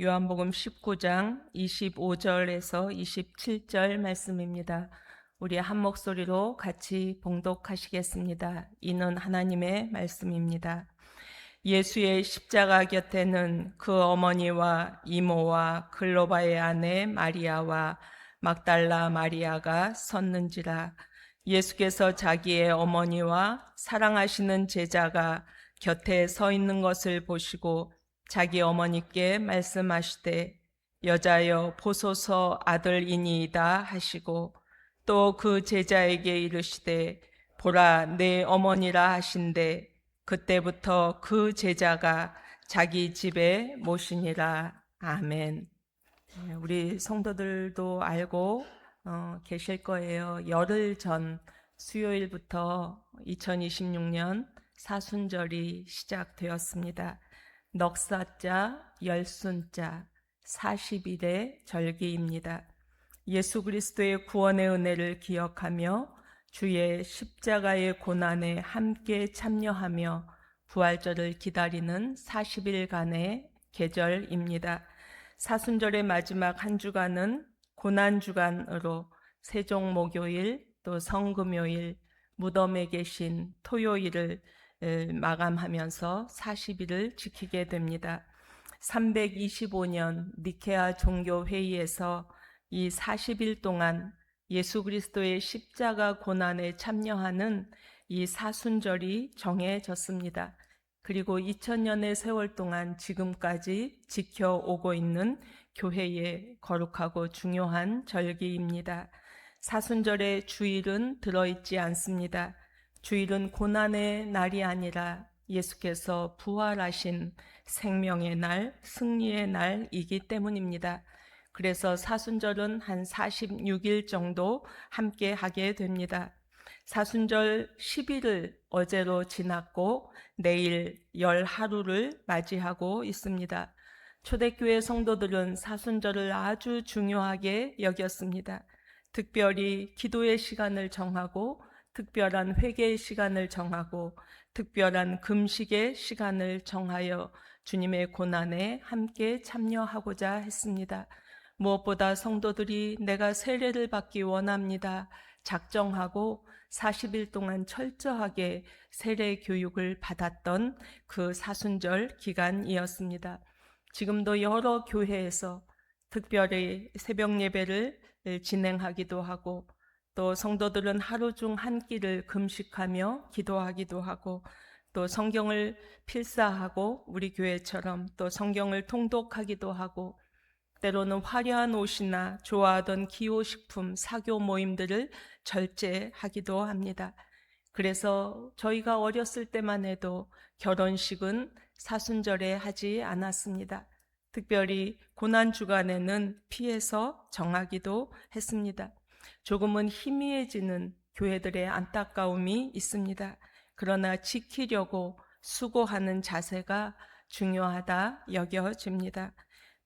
요한복음 19장 25절에서 27절 말씀입니다. 우리 한 목소리로 같이 봉독하시겠습니다. 이는 하나님의 말씀입니다. 예수의 십자가 곁에는 그 어머니와 이모와 글로바의 아내 마리아와 막달라 마리아가 섰는지라. 예수께서 자기의 어머니와 사랑하시는 제자가 곁에 서 있는 것을 보시고 자기 어머니께 말씀하시되 여자여 보소서 아들이니이다 하시고 또 그 제자에게 이르시되 보라 내 어머니라 하신대 그때부터 그 제자가 자기 집에 모시니라. 아멘. 우리 성도들도 알고 계실 거예요. 열흘 전 수요일부터 2026년 사순절이 시작되었습니다. 넉사자, 열순자, 40일의 절기입니다. 예수 그리스도의 구원의 은혜를 기억하며 주의 십자가의 고난에 함께 참여하며 부활절을 기다리는 40일간의 계절입니다. 사순절의 마지막 한 주간은 고난주간으로 세종목요일 또 성금요일 무덤에 계신 토요일을 마감하면서 40일을 지키게 됩니다. 325년 니케아 종교회의에서 이 40일 동안 예수 그리스도의 십자가 고난에 참여하는 이 사순절이 정해졌습니다. 그리고 2000년의 세월 동안 지금까지 지켜오고 있는 교회의 거룩하고 중요한 절기입니다. 사순절의 주일은 들어있지 않습니다. 주일은 고난의 날이 아니라 예수께서 부활하신 생명의 날, 승리의 날이기 때문입니다. 그래서 사순절은 한 46일 정도 함께 하게 됩니다. 사순절 10일을 어제로 지났고 내일 열 하루를 맞이하고 있습니다. 초대교회 성도들은 사순절을 아주 중요하게 여겼습니다. 특별히 기도의 시간을 정하고 특별한 회개의 시간을 정하고 특별한 금식의 시간을 정하여 주님의 고난에 함께 참여하고자 했습니다. 무엇보다 성도들이 내가 세례를 받기 원합니다. 작정하고 40일 동안 철저하게 세례 교육을 받았던 그 사순절 기간이었습니다. 지금도 여러 교회에서 특별히 새벽 예배를 진행하기도 하고 또 성도들은 하루 중 한 끼를 금식하며 기도하기도 하고 또 성경을 필사하고 우리 교회처럼 또 성경을 통독하기도 하고 때로는 화려한 옷이나 좋아하던 기호식품, 사교 모임들을 절제하기도 합니다. 그래서 저희가 어렸을 때만 해도 결혼식은 사순절에 하지 않았습니다. 특별히 고난주간에는 피해서 정하기도 했습니다. 조금은 희미해지는 교회들의 안타까움이 있습니다. 그러나 지키려고 수고하는 자세가 중요하다 여겨집니다.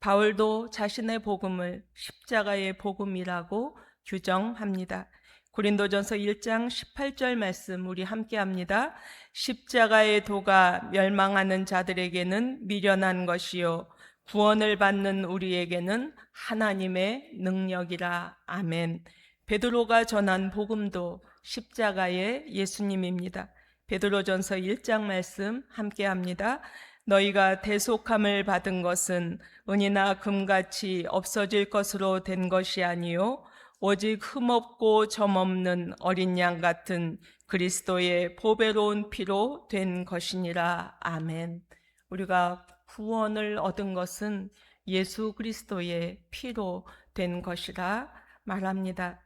바울도 자신의 복음을 십자가의 복음이라고 규정합니다. 고린도전서 1장 18절 말씀 우리 함께 합니다. 십자가의 도가 멸망하는 자들에게는 미련한 것이요 구원을 받는 우리에게는 하나님의 능력이라. 아멘. 베드로가 전한 복음도 십자가의 예수님입니다. 베드로전서 1장 말씀 함께 합니다. 너희가 대속함을 받은 것은 은이나 금같이 없어질 것으로 된 것이 아니요 오직 흠없고 점없는 어린 양 같은 그리스도의 보배로운 피로 된 것이니라. 아멘. 우리가 구원을 얻은 것은 예수 그리스도의 피로 된 것이라 말합니다.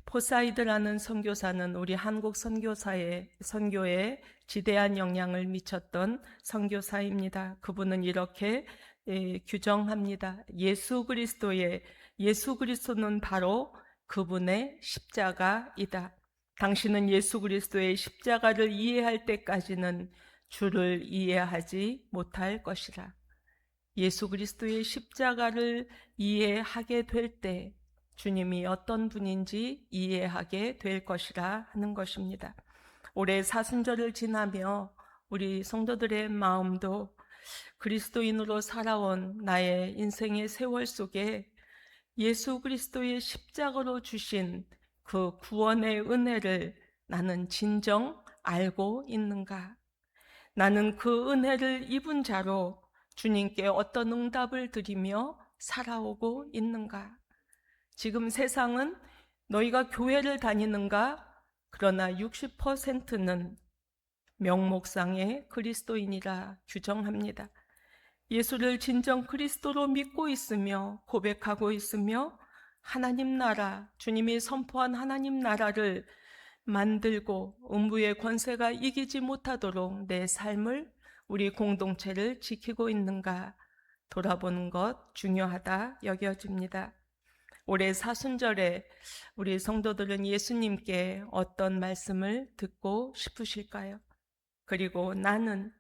포사이드라는 선교사는 우리 한국 선교에 지대한 영향을 미쳤던 선교사입니다. 그분은 이렇게 규정합니다. 예수 그리스도는 바로 그분의 십자가이다. 당신은 예수 그리스도의 십자가를 이해할 때까지는 주를 이해하지 못할 것이라. 예수 그리스도의 십자가를 이해하게 될 때 주님이 어떤 분인지 이해하게 될 것이라 하는 것입니다. 올해 사순절을 지나며 우리 성도들의 마음도 그리스도인으로 살아온 나의 인생의 세월 속에 예수 그리스도의 십자가로 주신 그 구원의 은혜를 나는 진정 알고 있는가? 나는 그 은혜를 입은 자로 주님께 어떤 응답을 드리며 살아오고 있는가? 지금 세상은 너희가 교회를 다니는가? 그러나 60%는 명목상의 그리스도인이라 규정합니다. 예수를 진정 그리스도로 믿고 있으며 고백하고 있으며 하나님 나라, 주님이 선포한 하나님 나라를 만들고 음부의 권세가 이기지 못하도록 내 삶을, 우리 공동체를 지키고 있는가 돌아보는 것 중요하다 여겨집니다. 올해 사순절에 우리 성도들은 예수님께 어떤 말씀을 듣고 싶으실까요? 그리고 나는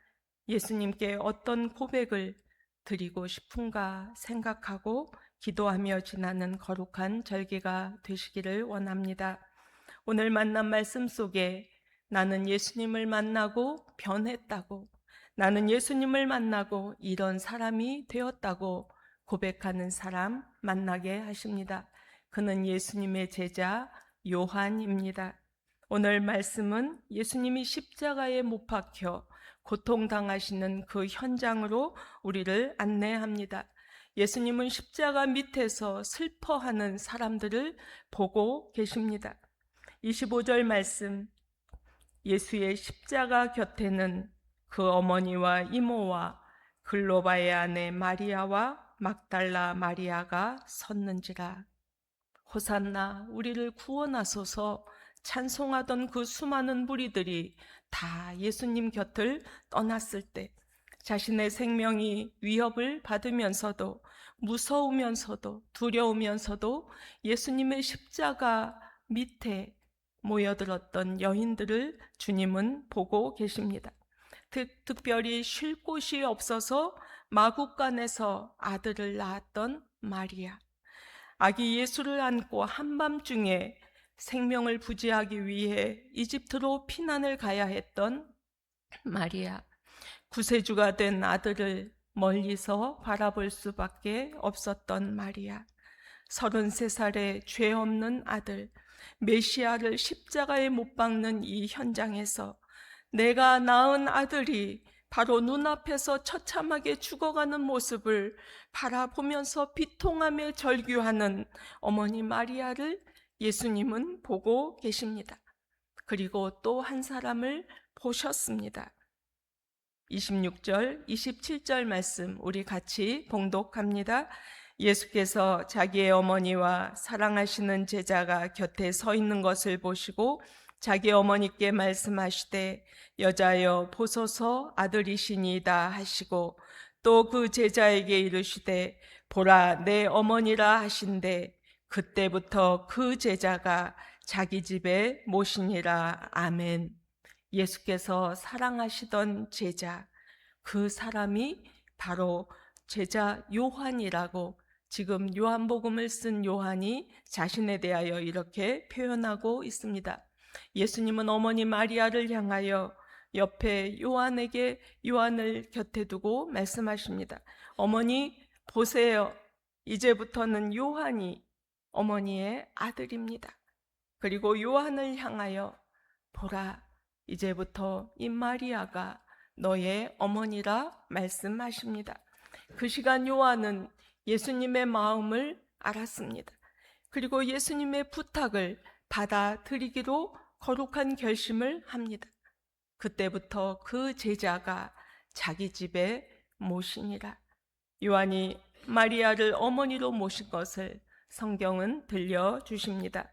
예수님께 어떤 고백을 드리고 싶은가 생각하고 기도하며 지나는 거룩한 절기가 되시기를 원합니다. 오늘 만난 말씀 속에 나는 예수님을 만나고 변했다고, 나는 예수님을 만나고 이런 사람이 되었다고 고백하는 사람 만나게 하십니다. 그는 예수님의 제자 요한입니다. 오늘 말씀은 예수님이 십자가에 못 박혀 고통당하시는 그 현장으로 우리를 안내합니다. 예수님은 십자가 밑에서 슬퍼하는 사람들을 보고 계십니다. 25절 말씀, 예수의 십자가 곁에는 그 어머니와 이모와 글로바의 아내 마리아와 막달라 마리아가 섰는지라. 호산나, 우리를 구원하소서 찬송하던 그 수많은 무리들이 다 예수님 곁을 떠났을 때 자신의 생명이 위협을 받으면서도, 무서우면서도, 두려우면서도 예수님의 십자가 밑에 모여들었던 여인들을 주님은 보고 계십니다. 특별히 쉴 곳이 없어서 마구간에서 아들을 낳았던 마리아, 아기 예수를 안고 한밤중에 생명을 부지하기 위해 이집트로 피난을 가야 했던 마리아, 구세주가 된 아들을 멀리서 바라볼 수밖에 없었던 마리아, 33살의 죄 없는 아들 메시아를 십자가에 못 박는 이 현장에서 내가 낳은 아들이 바로 눈앞에서 처참하게 죽어가는 모습을 바라보면서 비통하며 절규하는 어머니 마리아를 예수님은 보고 계십니다. 그리고 또 한 사람을 보셨습니다. 26절, 27절 말씀 우리 같이 봉독합니다. 예수께서 자기의 어머니와 사랑하시는 제자가 곁에 서 있는 것을 보시고 자기 어머니께 말씀하시되 여자여 보소서 아들이시니이다 하시고 또 그 제자에게 이르시되 보라 내 어머니라 하신대 그때부터 그 제자가 자기 집에 모시니라. 아멘. 예수께서 사랑하시던 제자, 그 사람이 바로 제자 요한이라고 지금 요한복음을 쓴 요한이 자신에 대하여 이렇게 표현하고 있습니다. 예수님은 어머니 마리아를 향하여 옆에 요한을 곁에 두고 말씀하십니다. 어머니 보세요. 이제부터는 요한이 어머니의 아들입니다. 그리고 요한을 향하여 보라, 이제부터 이 마리아가 너의 어머니라 말씀하십니다. 그 시간 요한은 예수님의 마음을 알았습니다. 그리고 예수님의 부탁을 받아들이기로 거룩한 결심을 합니다. 그때부터 그 제자가 자기 집에 모시니라. 요한이 마리아를 어머니로 모신 것을 성경은 들려주십니다.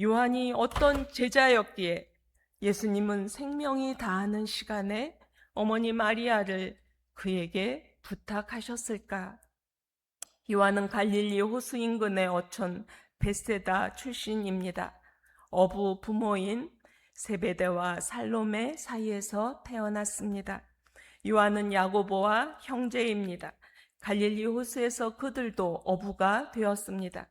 요한이 어떤 제자였기에 예수님은 생명이 다하는 시간에 어머니 마리아를 그에게 부탁하셨을까? 요한은 갈릴리 호수 인근의 어촌 베세다 출신입니다. 어부 부모인 세베대와 살로메 사이에서 태어났습니다. 요한은 야고보와 형제입니다. 갈릴리 호수에서 그들도 어부가 되었습니다.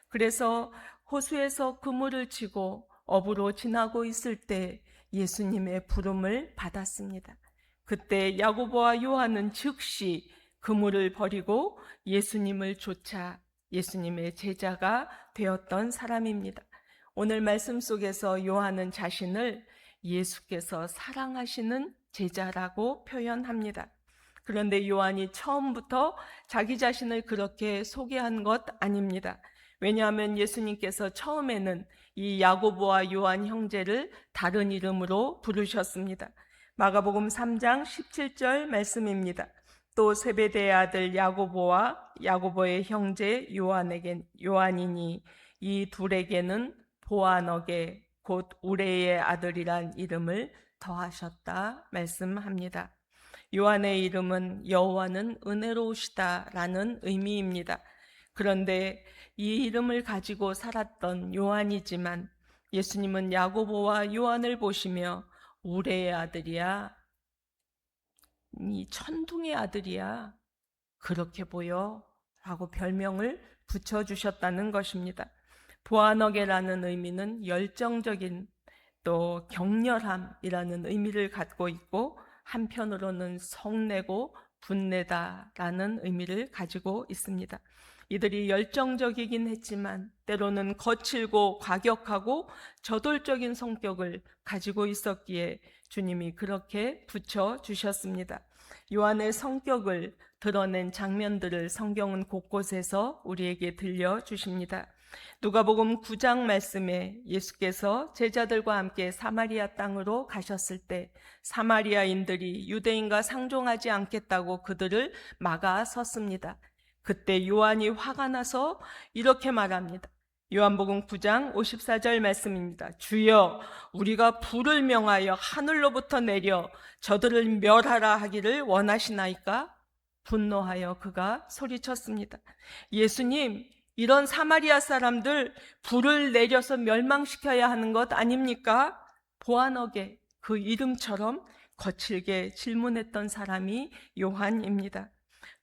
그래서 호수에서 그물을 치고 어부로 지나고 있을 때 예수님의 부름을 받았습니다. 그때 야고보와 요한은 즉시 그물을 버리고 예수님을 쫓아 예수님의 제자가 되었던 사람입니다. 오늘 말씀 속에서 요한은 자신을 예수께서 사랑하시는 제자라고 표현합니다. 그런데 요한이 처음부터 자기 자신을 그렇게 소개한 것 아닙니다. 왜냐하면 예수님께서 처음에는 이 야고보와 요한 형제를 다른 이름으로 부르셨습니다. 마가복음 3장 17절 말씀입니다. 또 세베대의 아들 야고보와 야고보의 형제 요한이니 이 둘에게는 보아너게 곧 우레의 아들이란 이름을 더하셨다 말씀합니다. 요한의 이름은 여호와는 은혜로우시다라는 의미입니다. 그런데 이 이름을 가지고 살았던 요한이지만 예수님은 야고보와 요한을 보시며 우레의 아들이야, 이 천둥의 아들이야, 그렇게 보여 라고 별명을 붙여주셨다는 것입니다. 보아너게라는 의미는 열정적인 또 격렬함이라는 의미를 갖고 있고, 한편으로는 성내고 분내다라는 의미를 가지고 있습니다. 이들이 열정적이긴 했지만 때로는 거칠고 과격하고 저돌적인 성격을 가지고 있었기에 주님이 그렇게 붙여주셨습니다. 요한의 성격을 드러낸 장면들을 성경은 곳곳에서 우리에게 들려주십니다. 누가복음 9장 말씀에 예수께서 제자들과 함께 사마리아 땅으로 가셨을 때 사마리아인들이 유대인과 상종하지 않겠다고 그들을 막아 섰습니다. 그때 요한이 화가 나서 이렇게 말합니다. 요한복음 9장 54절 말씀입니다. 주여, 우리가 불을 명하여 하늘로부터 내려 저들을 멸하라 하기를 원하시나이까? 분노하여 그가 소리쳤습니다. 예수님, 이런 사마리아 사람들 불을 내려서 멸망시켜야 하는 것 아닙니까? 보아너게, 그 이름처럼 거칠게 질문했던 사람이 요한입니다.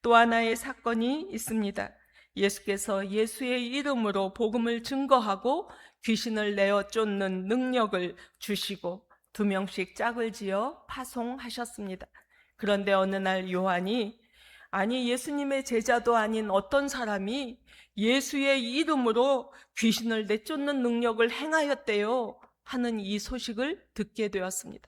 또 하나의 사건이 있습니다. 예수께서 예수의 이름으로 복음을 증거하고 귀신을 내어 쫓는 능력을 주시고 2명씩 짝을 지어 파송하셨습니다. 그런데 어느 날 요한이, 아니 예수님의 제자도 아닌 어떤 사람이 예수의 이름으로 귀신을 내쫓는 능력을 행하였대요 하는 이 소식을 듣게 되었습니다.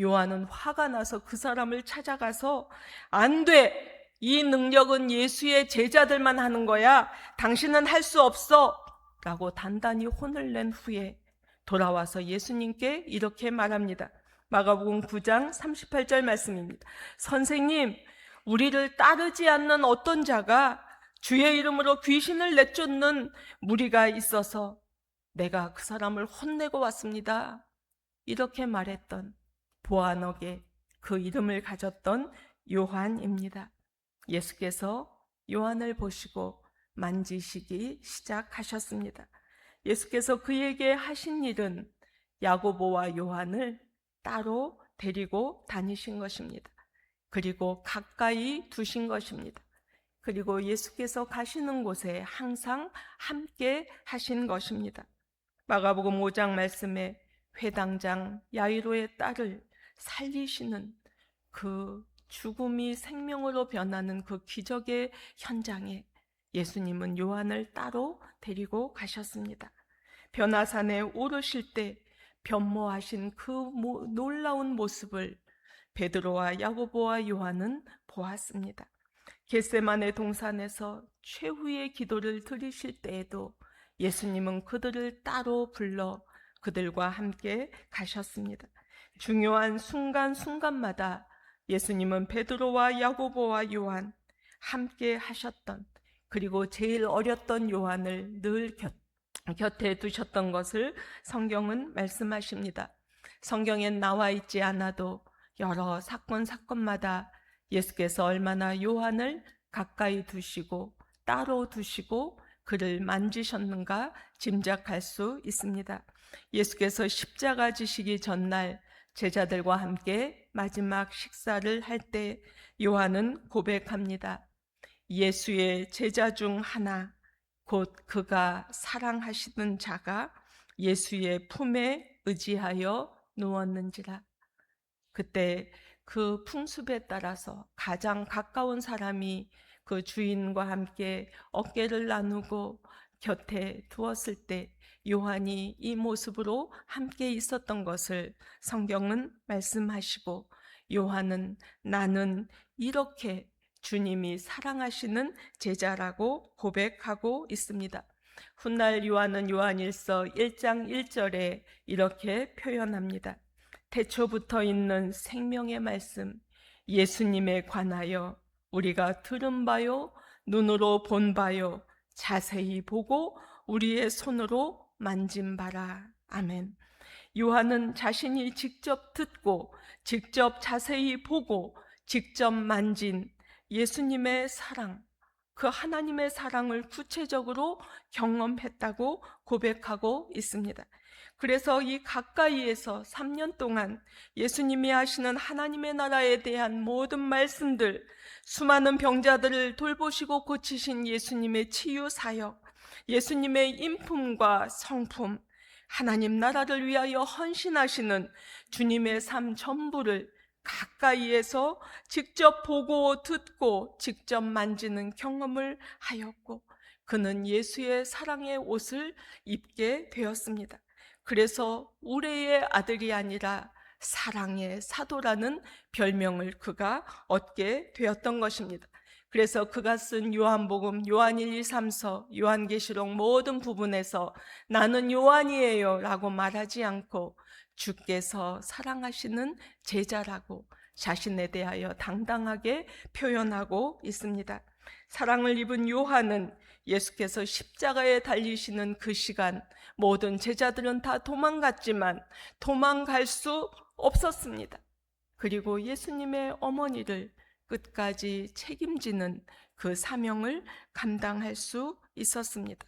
요한은 화가 나서 그 사람을 찾아가서, 안 돼! 이 능력은 예수의 제자들만 하는 거야. 당신은 할 수 없어! 라고 단단히 혼을 낸 후에 돌아와서 예수님께 이렇게 말합니다. 마가복음 9장 38절 말씀입니다. 선생님, 우리를 따르지 않는 어떤 자가 주의 이름으로 귀신을 내쫓는 무리가 있어서 내가 그 사람을 혼내고 왔습니다. 이렇게 말했던 보아너게, 그 이름을 가졌던 요한입니다. 예수께서 요한을 보시고 만지시기 시작하셨습니다. 예수께서 그에게 하신 일은 야고보와 요한을 따로 데리고 다니신 것입니다. 그리고 가까이 두신 것입니다. 그리고 예수께서 가시는 곳에 항상 함께 하신 것입니다. 마가복음 5장 말씀에 회당장 야이로의 딸을 살리시는 그 죽음이 생명으로 변하는 그 기적의 현장에 예수님은 요한을 따로 데리고 가셨습니다. 변화산에 오르실 때 변모하신 그 놀라운 모습을 베드로와 야고보와 요한은 보았습니다. 겟세마네 동산에서 최후의 기도를 드리실 때에도 예수님은 그들을 따로 불러 그들과 함께 가셨습니다. 중요한 순간순간마다 예수님은 베드로와 야고보와 요한 함께 하셨던, 그리고 제일 어렸던 요한을 늘 곁에 두셨던 것을 성경은 말씀하십니다. 성경엔 나와 있지 않아도 여러 사건마다 예수께서 얼마나 요한을 가까이 두시고 따로 두시고 그를 만지셨는가 짐작할 수 있습니다. 예수께서 십자가 지시기 전날 제자들과 함께 마지막 식사를 할 때 요한은 고백합니다. 예수의 제자 중 하나, 곧 그가 사랑하시는 자가 예수의 품에 의지하여 누웠는지라. 그때 그 풍습에 따라서 가장 가까운 사람이 그 주인과 함께 어깨를 나누고 곁에 두었을 때 요한이 이 모습으로 함께 있었던 것을 성경은 말씀하시고, 요한은 나는 이렇게 주님이 사랑하시는 제자라고 고백하고 있습니다. 훗날 요한은 요한일서 1장 1절에 이렇게 표현합니다. 태초부터 있는 생명의 말씀, 예수님에 관하여 우리가 들은 바요, 눈으로 본 바요, 자세히 보고 우리의 손으로 만진 바라. 아멘. 요한은 자신이 직접 듣고 직접 자세히 보고 직접 만진 예수님의 사랑, 그 하나님의 사랑을 구체적으로 경험했다고 고백하고 있습니다. 그래서 이 가까이에서 3년 동안 예수님이 하시는 하나님의 나라에 대한 모든 말씀들, 수많은 병자들을 돌보시고 고치신 예수님의 치유 사역, 예수님의 인품과 성품, 하나님 나라를 위하여 헌신하시는 주님의 삶 전부를 가까이에서 직접 보고 듣고 직접 만지는 경험을 하였고, 그는 예수의 사랑의 옷을 입게 되었습니다. 그래서 우레의 아들이 아니라 사랑의 사도라는 별명을 그가 얻게 되었던 것입니다. 그래서 그가 쓴 요한복음, 요한 1, 2, 3서, 요한계시록 모든 부분에서 나는 요한이에요 라고 말하지 않고 주께서 사랑하시는 제자라고 자신에 대하여 당당하게 표현하고 있습니다. 사랑을 입은 요한은 예수께서 십자가에 달리시는 그 시간, 모든 제자들은 다 도망갔지만 도망갈 수 없었습니다. 그리고 예수님의 어머니를 끝까지 책임지는 그 사명을 감당할 수 있었습니다.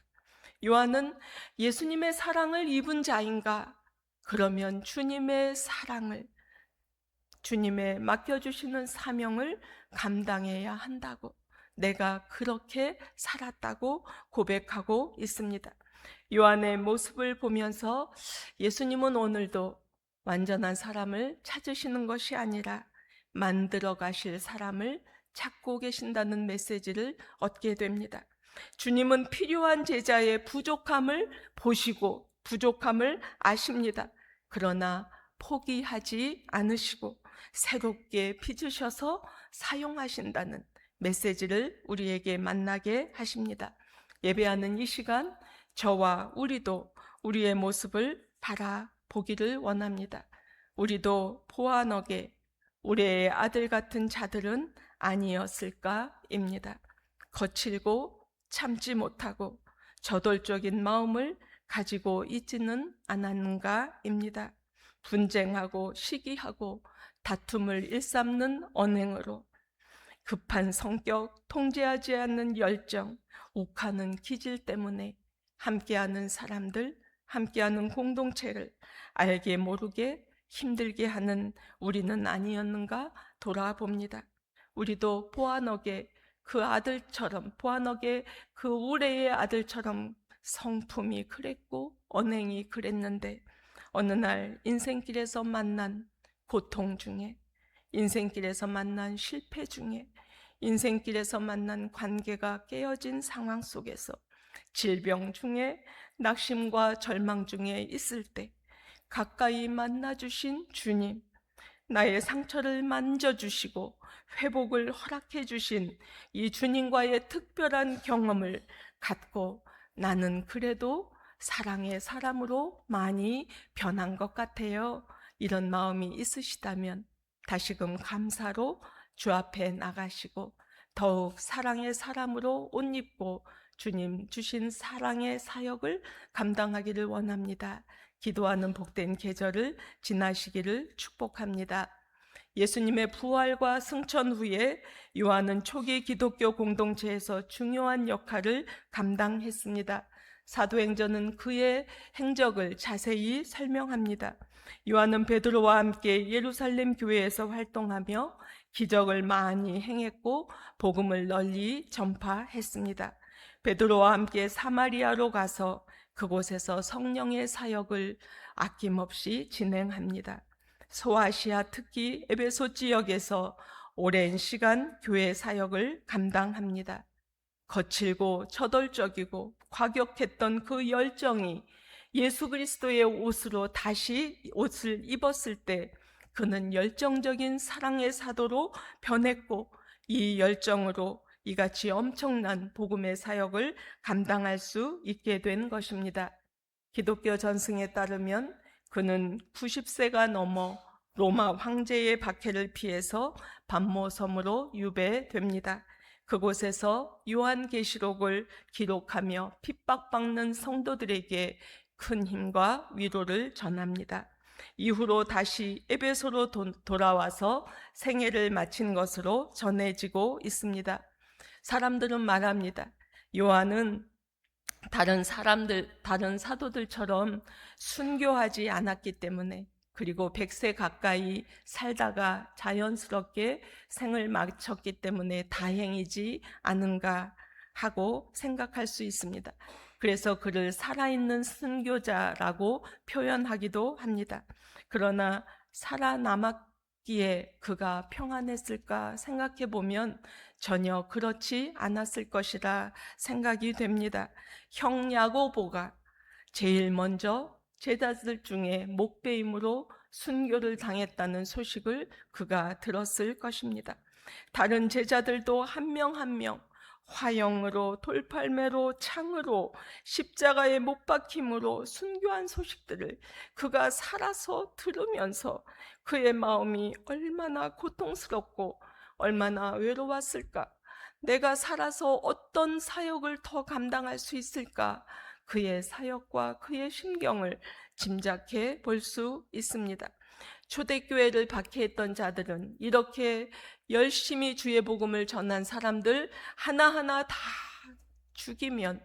요한은 예수님의 사랑을 입은 자인가? 그러면 주님의 사랑을, 주님의 맡겨주시는 사명을 감당해야 한다고, 내가 그렇게 살았다고 고백하고 있습니다. 요한의 모습을 보면서 예수님은 오늘도 완전한 사람을 찾으시는 것이 아니라 만들어 가실 사람을 찾고 계신다는 메시지를 얻게 됩니다. 주님은 필요한 제자의 부족함을 보시고 부족함을 아십니다. 그러나 포기하지 않으시고 새롭게 빚으셔서 사용하신다는 메시지를 우리에게 만나게 하십니다. 예배하는 이 시간, 저와 우리도 우리의 모습을 바라보기를 원합니다. 우리도 보아너게 우리의 아들 같은 자들은 아니었을까입니다. 거칠고 참지 못하고 저돌적인 마음을 가지고 있지는 않았는가입니다. 분쟁하고 시기하고 다툼을 일삼는 언행으로, 급한 성격, 통제하지 않는 열정, 욱하는 기질 때문에 함께하는 사람들, 함께하는 공동체를 알게 모르게 힘들게 하는 우리는 아니었는가 돌아봅니다. 우리도 보아너게 그 아들처럼, 보아너게 그 우레의 아들처럼 성품이 그랬고 언행이 그랬는데, 어느 날 인생길에서 만난 고통 중에, 인생길에서 만난 실패 중에, 인생길에서 만난 관계가 깨어진 상황 속에서, 질병 중에, 낙심과 절망 중에 있을 때 가까이 만나주신 주님, 나의 상처를 만져주시고 회복을 허락해 주신 이 주님과의 특별한 경험을 갖고 나는 그래도 사랑의 사람으로 많이 변한 것 같아요. 이런 마음이 있으시다면 다시금 감사로 주 앞에 나가시고 더욱 사랑의 사람으로 옷 입고 주님 주신 사랑의 사역을 감당하기를 원합니다. 기도하는 복된 계절을 지나시기를 축복합니다. 예수님의 부활과 승천 후에 요한은 초기 기독교 공동체에서 중요한 역할을 감당했습니다. 사도행전은 그의 행적을 자세히 설명합니다. 요한은 베드로와 함께 예루살렘 교회에서 활동하며 기적을 많이 행했고 복음을 널리 전파했습니다. 베드로와 함께 사마리아로 가서 그곳에서 성령의 사역을 아낌없이 진행합니다. 소아시아, 특히 에베소 지역에서 오랜 시간 교회 사역을 감당합니다. 거칠고 저돌적이고 과격했던 그 열정이 예수 그리스도의 옷으로 다시 옷을 입었을 때 그는 열정적인 사랑의 사도로 변했고, 이 열정으로 이같이 엄청난 복음의 사역을 감당할 수 있게 된 것입니다. 기독교 전승에 따르면 그는 90세가 넘어 로마 황제의 박해를 피해서 반모섬으로 유배됩니다. 그곳에서 요한계시록을 기록하며 핍박받는 성도들에게 큰 힘과 위로를 전합니다. 이후로 다시 에베소로 돌아와서 생애를 마친 것으로 전해지고 있습니다. 사람들은 말합니다. 요한은 다른 사도들처럼 순교하지 않았기 때문에, 그리고 100세 가까이 살다가 자연스럽게 생을 마쳤기 때문에 다행이지 않은가 하고 생각할 수 있습니다. 그래서 그를 살아있는 순교자라고 표현하기도 합니다. 그러나 살아남았기에 그가 평안했을까 생각해 보면 전혀 그렇지 않았을 것이라 생각이 됩니다. 형 야고보가 제일 먼저 제자들 중에 목배임으로 순교를 당했다는 소식을 그가 들었을 것입니다. 다른 제자들도 한 명 한 명 화형으로, 돌팔매로, 창으로, 십자가에 못 박힘으로 순교한 소식들을 그가 살아서 들으면서 그의 마음이 얼마나 고통스럽고 얼마나 외로웠을까, 내가 살아서 어떤 사역을 더 감당할 수 있을까, 그의 사역과 그의 심경을 짐작해 볼 수 있습니다. 초대교회를 박해했던 자들은 이렇게 열심히 주의 복음을 전한 사람들 하나하나 다 죽이면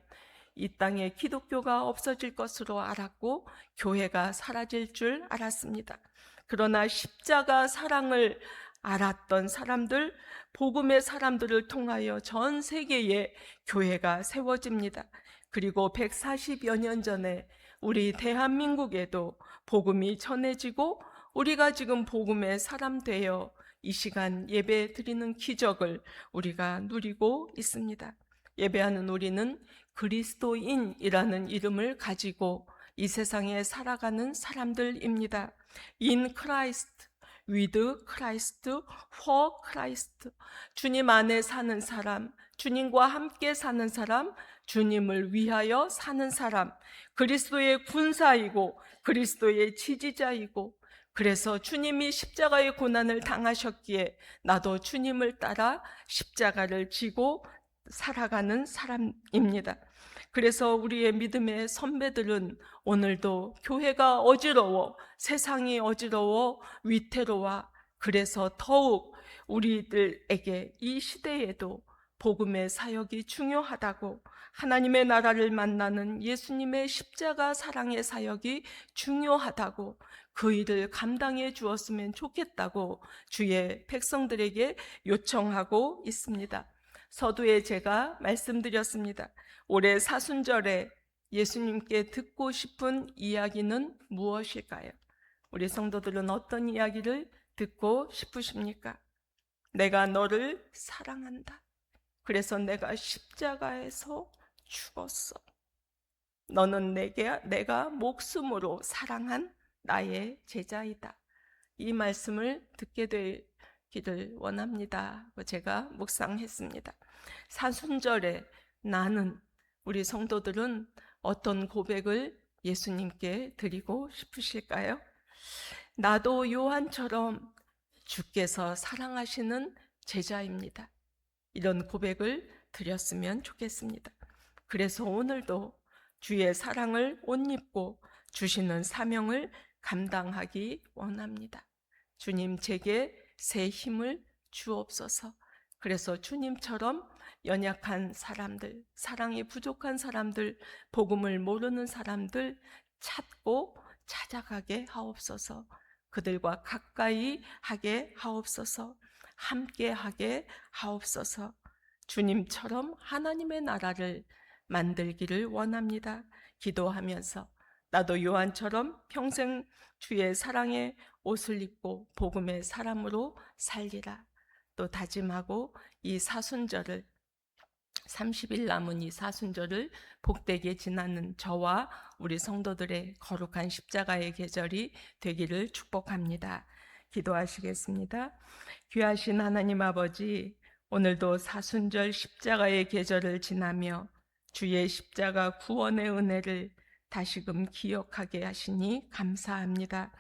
이 땅에 기독교가 없어질 것으로 알았고 교회가 사라질 줄 알았습니다. 그러나 십자가 사랑을 알았던 사람들, 복음의 사람들을 통하여 전 세계에 교회가 세워집니다. 그리고 140여 년 전에 우리 대한민국에도 복음이 전해지고 우리가 지금 복음의 사람 되어 이 시간 예배 드리는 기적을 우리가 누리고 있습니다. 예배하는 우리는 그리스도인이라는 이름을 가지고 이 세상에 살아가는 사람들입니다. In Christ, with Christ, for Christ. 주님 안에 사는 사람, 주님과 함께 사는 사람, 주님을 위하여 사는 사람, 그리스도의 군사이고 그리스도의 지지자이고, 그래서 주님이 십자가의 고난을 당하셨기에 나도 주님을 따라 십자가를 지고 살아가는 사람입니다. 그래서 우리의 믿음의 선배들은 오늘도 교회가 어지러워, 세상이 어지러워, 위태로워, 그래서 더욱 우리들에게 이 시대에도 복음의 사역이 중요하다고, 하나님의 나라를 만나는 예수님의 십자가 사랑의 사역이 중요하다고, 그 일을 감당해 주었으면 좋겠다고 주의 백성들에게 요청하고 있습니다. 서두에 제가 말씀드렸습니다. 올해 사순절에 예수님께 듣고 싶은 이야기는 무엇일까요? 우리 성도들은 어떤 이야기를 듣고 싶으십니까? 내가 너를 사랑한다. 그래서 내가 십자가에서 죽었어. 너는 내가 목숨으로 사랑한 나의 제자이다. 이 말씀을 듣게 되기를 원합니다. 제가 묵상했습니다. 사순절에 나는, 우리 성도들은 어떤 고백을 예수님께 드리고 싶으실까요? 나도 요한처럼 주께서 사랑하시는 제자입니다. 이런 고백을 드렸으면 좋겠습니다. 그래서 오늘도 주의 사랑을 옷 입고 주시는 사명을 감당하기 원합니다. 주님, 제게 새 힘을 주옵소서. 그래서 주님처럼 연약한 사람들, 사랑이 부족한 사람들, 복음을 모르는 사람들 찾고 찾아가게 하옵소서. 그들과 가까이 하게 하옵소서. 함께 하게 하옵소서. 주님처럼 하나님의 나라를 만들기를 원합니다. 기도하면서 나도 요한처럼 평생 주의 사랑의 옷을 입고 복음의 사람으로 살리라. 또 다짐하고 이 사순절을 30일 남은 이 사순절을 복되게 지나는 저와 우리 성도들의 거룩한 십자가의 계절이 되기를 축복합니다. 기도하시겠습니다. 귀하신 하나님 아버지, 오늘도 사순절 십자가의 계절을 지나며 주의 십자가 구원의 은혜를 다시금 기억하게 하시니 감사합니다.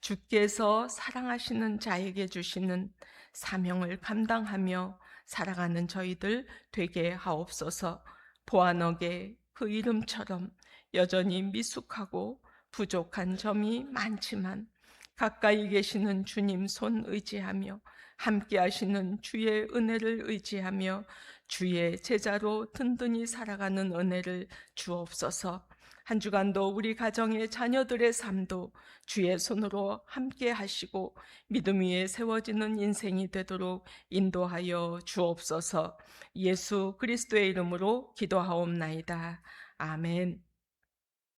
주께서 사랑하시는 자에게 주시는 사명을 감당하며 살아가는 저희들 되게 하옵소서. 보아너게 그 이름처럼 여전히 미숙하고 부족한 점이 많지만 가까이 계시는 주님 손 의지하며 함께 하시는 주의 은혜를 의지하며 주의 제자로 든든히 살아가는 은혜를 주옵소서. 한 주간도 우리 가정의 자녀들의 삶도 주의 손으로 함께 하시고 믿음 위에 세워지는 인생이 되도록 인도하여 주옵소서. 예수 그리스도의 이름으로 기도하옵나이다. 아멘.